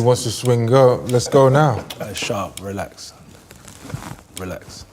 wants to swing, go. Let's go now. Sharp, relax. Relax.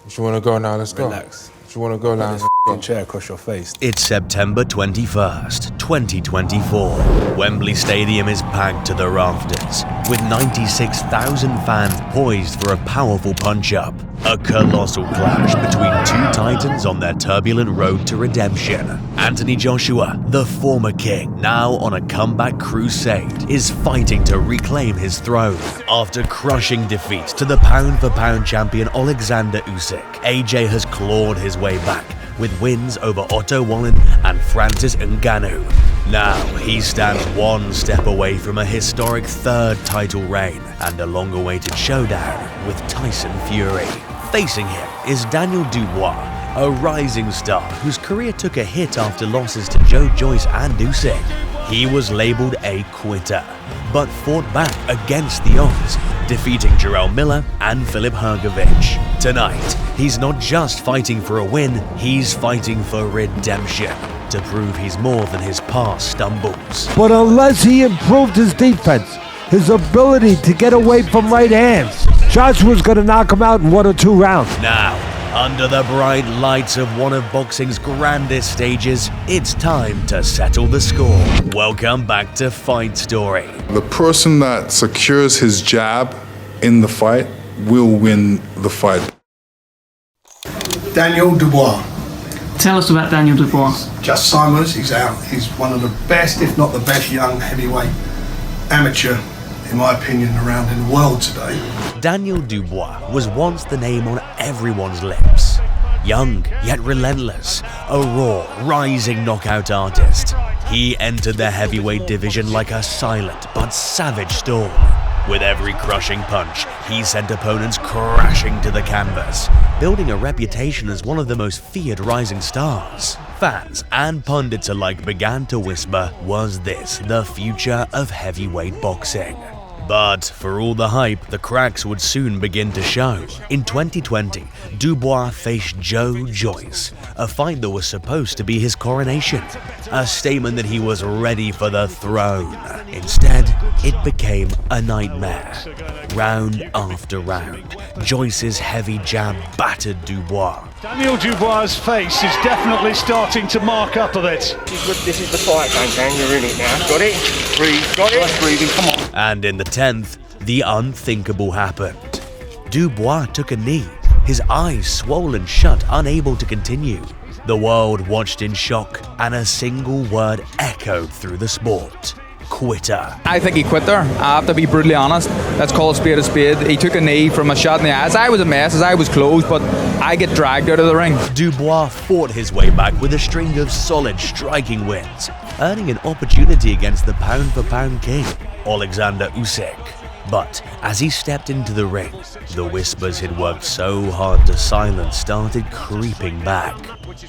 If you want to go now, let's go. Relax. If you want to go now, let's go. Chair across your face. It's September 21st, 2024. Wembley Stadium is packed to the rafters, with 96,000 fans poised for a powerful punch-up. A colossal clash between two titans on their turbulent road to redemption. Anthony Joshua, the former king, now on a comeback crusade, is fighting to reclaim his throne. After crushing defeat to the pound-for-pound champion Oleksandr Usyk, AJ has clawed his way back with wins over Otto, Wallin and Francis Ngannou. Now he stands one step away from a historic third title reign and a long-awaited showdown with Tysonfury. Facing him is Daniel Dubois, a rising star whose career took a hit after losses to Joe Joyce and Usyk. He was labelled a quitter, but fought back against the odds, defeating Jarrell and Filip Hrgovic. Tonight, he's not just fighting for a win, he's fighting for redemption, to prove he's more than his past stumbles. But unless he improved his defense, his ability to get away from right hands, Joshua's gonna knock him out in 1 or 2 rounds. Now, under the bright lights of one of boxing's grandest stages, it's time to settle the score. Welcome back to Fight Story. The person that secures his jab in the fight will win the fight. Daniel Dubois. Tell us about Daniel Dubois. Just Simons, he's out. He's one of the best, if not the best, young heavyweight amateur, in my opinion, around in the world today. Daniel Dubois was once the name on everyone's lips. Young, yet relentless, a raw, rising knockout artist. He entered the heavyweight division like a silent but savage storm. With every crushing punch, he sent opponents crashing to the canvas, building a reputation as one of the most feared rising stars. Fans and pundits alike began to whisper, was this the future of heavyweight boxing? But for all the hype, the cracks would soon begin to show. In 2020, Dubois faced Joe Joyce, a fight that was supposed to be his coronation, a statement that he was ready for the throne. Instead, it became a nightmare. Round after round, Joyce's heavy jab battered Dubois. Daniel Dubois' face is definitely starting to mark up a bit. This is the fight, gang. You're in it now. Got it? Breathe. Got it? Nice breathing. Come on. And in the 10th, the unthinkable happened. Dubois took a knee, his eyes swollen shut, unable to continue. The world watched in shock, and a single word echoed through the sport. Quitter. I think he quit there. I have to be brutally honest. Let's call a spade a spade. He took a knee from a shot in the eyes. I was a mess as I was closed, but I get dragged out of the ring. Dubois fought his way back with a string of solid striking wins, earning an opportunity against the pound-for-pound king, Oleksandr Usyk. But as he stepped into the ring, the whispers he'd worked so hard to silence started creeping back.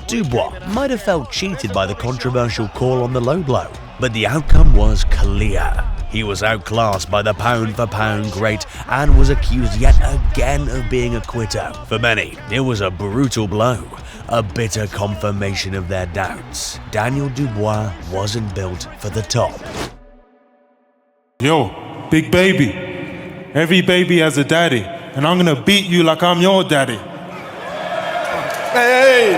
Dubois might have felt cheated by the controversial call on the low blow, but the outcome was clear. He was outclassed by the pound-for-pound great and was accused yet again of being a quitter. For many, it was a brutal blow, a bitter confirmation of their doubts. Daniel Dubois wasn't built for the top. Yo, big baby. Every baby has a daddy, and I'm gonna beat you like I'm your daddy. Hey!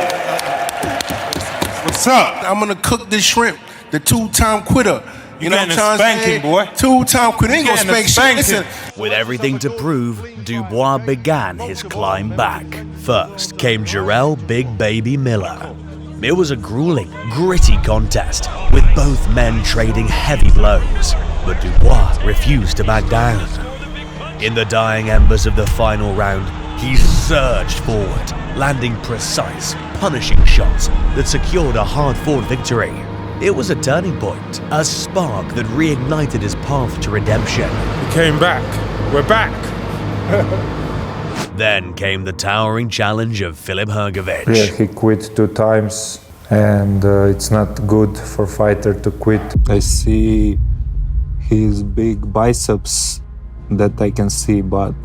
What's up? I'm gonna cook this shrimp. The 2-time quitter. You know what I'm trying to say? Boy. 2-time quitter. Ain't gonna spank shit. Listen. With everything to prove, Dubois began his climb back. First came Jarrell Big Baby Miller. It was a grueling, gritty contest, with both men trading heavy blows, but Dubois refused to back down. In the dying embers of the final round, he surged forward, landing precise, punishing shots that secured a hard-fought victory. It was a turning point, a spark that reignited his path to redemption. We came back. We're back. Then came the towering challenge of Filip Hrgovic. Yeah, he quit 2 times, and it's not good for fighter to quit. I see his big biceps that I can see, but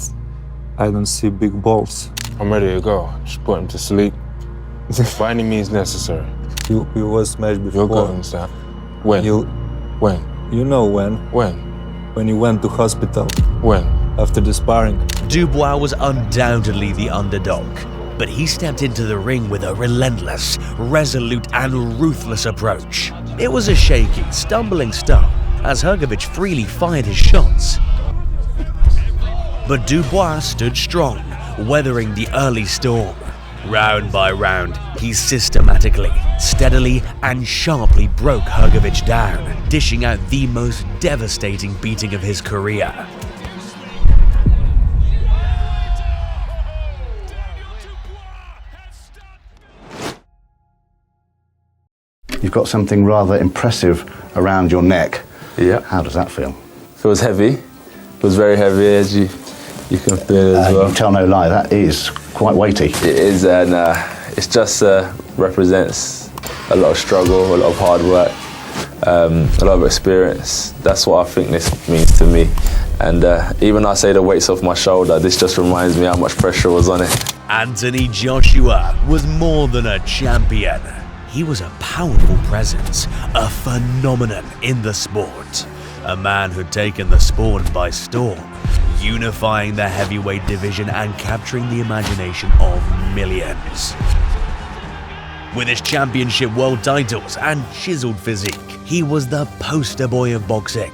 I don't see big balls. I'm ready to go. Just put him to sleep. By any means necessary. You was smashed before. You're going, sir. When? When? You know when. When? when you went to hospital. When? After the sparring. Dubois was undoubtedly the underdog, but he stepped into the ring with a relentless, resolute and ruthless approach. It was a shaky, stumbling start as Hrgovic freely fired his shots. But Dubois stood strong, weathering the early storm. Round by round, he systematically, steadily and sharply broke Hrgovic down, dishing out the most devastating beating of his career. You've got something rather impressive around your neck. Yeah. How does that feel? Feels heavy. Feels very heavy, as you can feel as well. You tell no lie, that is quite weighty. It is, and it just represents a lot of struggle, a lot of hard work, a lot of experience. That's what I think this means to me. And even though I say the weight's off my shoulder, this just reminds me how much pressure was on it. Anthony Joshua was more than a champion. He was a powerful presence, a phenomenon in the sport. A man who'd taken the sport by storm, unifying the heavyweight division and capturing the imagination of millions. With his championship world titles and chiseled physique, he was the poster boy of boxing,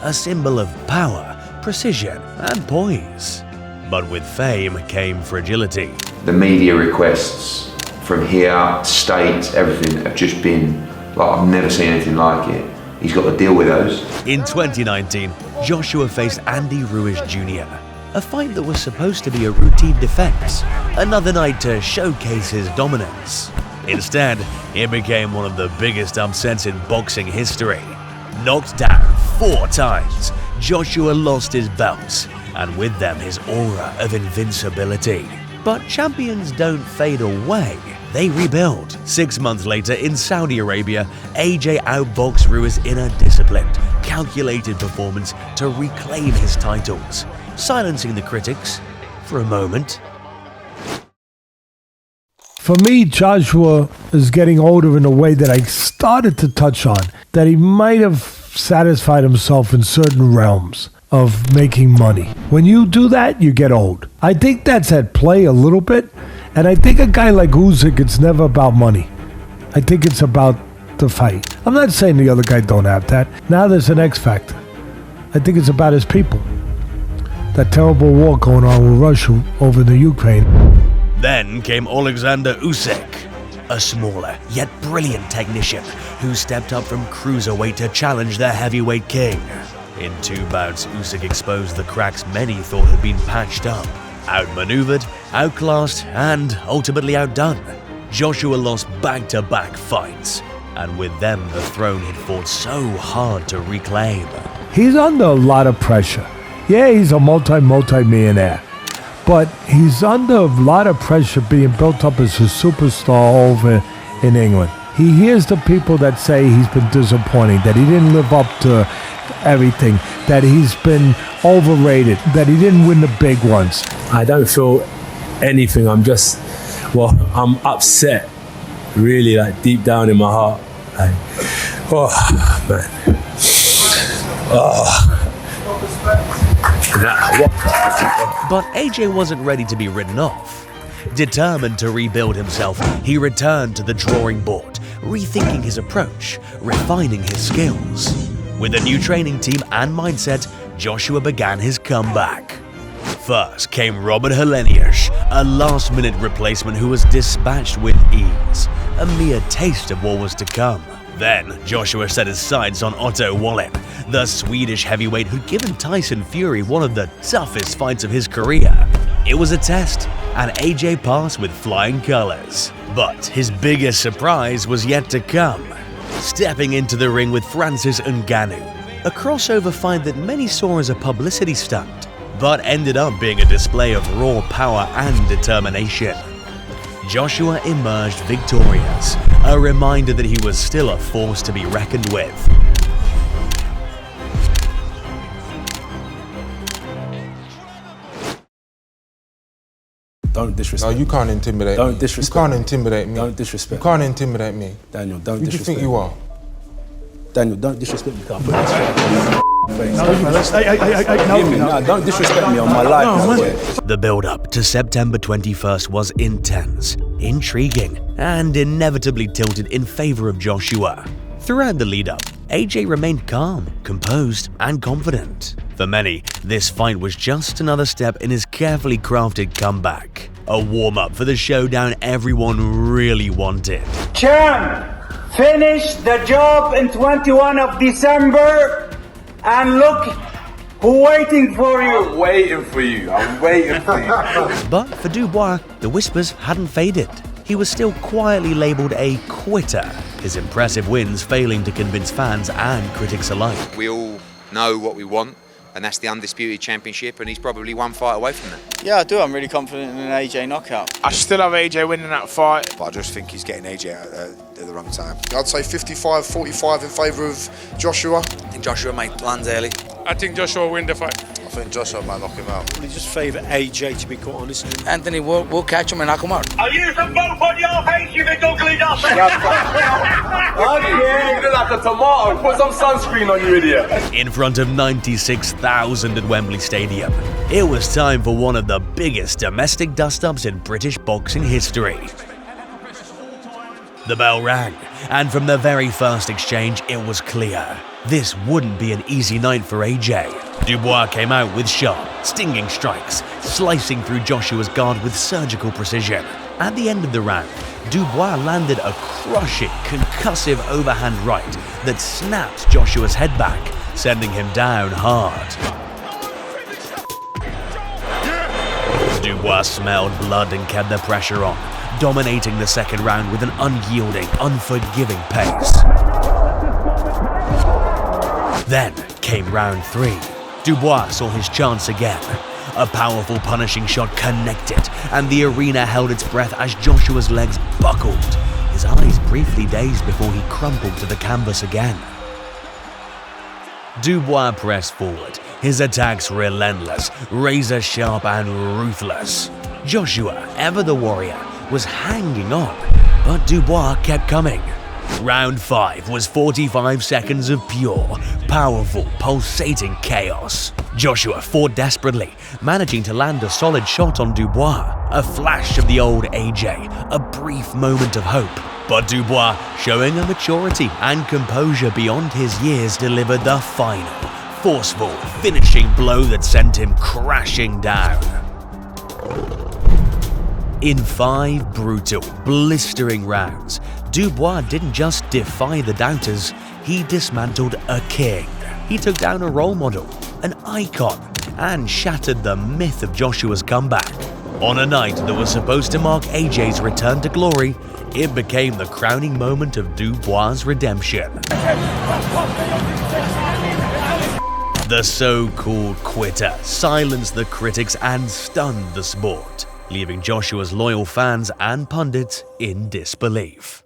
a symbol of power, precision and poise. But with fame came fragility. The media requests from here, states, everything have just been like, I've never seen anything like it. He's got to deal with those. In 2019, Joshua faced Andy Ruiz Jr., a fight that was supposed to be a routine defense, another night to showcase his dominance. Instead, it became one of the biggest upsets in boxing history. Knocked down 4 times, Joshua lost his belts, and with them his aura of invincibility. But champions don't fade away, they rebuild. 6 months later in Saudi Arabia, AJ outboxed Ruiz in a disciplined, calculated performance to reclaim his titles, silencing the critics for a moment. For me, Joshua is getting older in a way that I started to touch on, that he might have satisfied himself in certain realms of making money. When you do that, you get old. I think that's at play a little bit, and I think a guy like Usyk, it's never about money. I think it's about the fight. I'm not saying the other guy don't have that. Now there's an X factor. I think it's about his people. That terrible war going on with Russia over the Ukraine. Then came Oleksandr Usyk, a smaller yet brilliant technician who stepped up from cruiserweight to challenge the heavyweight king. In 2 bouts, Usyk exposed the cracks many thought had been patched up. Outmaneuvered, outclassed, and ultimately outdone, Joshua lost back-to-back fights, and with them the throne he'd fought so hard to reclaim. He's under a lot of pressure. Yeah, he's a multi-millionaire, but he's under a lot of pressure being built up as a superstar over in England. He hears the people that say he's been disappointing, that he didn't live up to everything, that he's been overrated, that he didn't win the big ones. I don't feel anything. I'm I'm upset, really, like deep down in my heart. Like, oh, man. But AJ wasn't ready to be written off. Determined to rebuild himself, he returned to the drawing board, rethinking his approach, refining his skills. With a new training team and mindset, Joshua began his comeback. First came Robert Helenius, a last-minute replacement who was dispatched with ease, a mere taste of what was to come. Then, Joshua set his sights on Otto Wallin, the Swedish heavyweight who'd given Tyson Fury one of the toughest fights of his career. It was a test, and AJ passed with flying colors. But his biggest surprise was yet to come. Stepping into the ring with Francis Ngannou, a crossover fight that many saw as a publicity stunt, but ended up being a display of raw power and determination. Joshua emerged victorious, a reminder that he was still a force to be reckoned with. Don't disrespect. No, you can't intimidate me. Don't disrespect. You can't intimidate me. Don't disrespect. You can't intimidate me. Daniel, don't Who disrespect. do you think you are? Daniel, don't disrespect me. Can't put this face. No, fellas. Hey, No, don't disrespect me on my life. The build-up to September 21st was intense, intriguing, and inevitably tilted in favor of Joshua. Throughout the lead-up, AJ remained calm, composed, and confident. For many, this fight was just another step in his carefully crafted comeback. A warm-up for the showdown everyone really wanted. Champ, finish the job in 21 of December, and look who's waiting for you. I'm waiting for you. I'm waiting for you. But for Dubois, the whispers hadn't faded. He was still quietly labelled a quitter, his impressive wins failing to convince fans and critics alike. We all know what we want, and that's the undisputed championship, and he's probably one fight away from that. Yeah, I do. I'm really confident in an AJ knockout. I still have AJ winning that fight. But I just think he's getting AJ at the wrong time. I'd say 55-45 in favour of Joshua. I think Joshua might land early. I think Joshua will win the fight. I think Joshua might knock him out. Probably just favour AJ, to be quite honest. Anthony will catch him and knock him out. I'll use them both on your face, you big ugly dog. You look like a tomato. Put some sunscreen on, you idiot. In front of 96,000 at Wembley Stadium, it was time for one of the biggest domestic dust-ups in British boxing history. The bell rang, and from the very first exchange, it was clear. This wouldn't be an easy night for AJ. Dubois came out with sharp, stinging strikes, slicing through Joshua's guard with surgical precision. At the end of the round, Dubois landed a crushing, concussive overhand right that snapped Joshua's head back, sending him down hard. Dubois smelled blood and kept the pressure on, dominating the second round with an unyielding, unforgiving pace. Then came round 3. Dubois saw his chance again. A powerful punishing shot connected, and the arena held its breath as Joshua's legs buckled, his eyes briefly dazed before he crumpled to the canvas again. Dubois pressed forward, his attacks relentless, razor-sharp and ruthless. Joshua, ever the warrior, was hanging on, but Dubois kept coming. Round 5 was 45 seconds of pure, powerful, pulsating chaos. Joshua fought desperately, managing to land a solid shot on Dubois. A flash of the old AJ, a brief moment of hope. But Dubois, showing a maturity and composure beyond his years, delivered the final, forceful, finishing blow that sent him crashing down. In 5 brutal, blistering rounds, Dubois didn't just defy the doubters, he dismantled a king. He took down a role model, an icon, and shattered the myth of Joshua's comeback. On a night that was supposed to mark AJ's return to glory, it became the crowning moment of Dubois' redemption. The so-called quitter silenced the critics and stunned the sport, leaving Joshua's loyal fans and pundits in disbelief.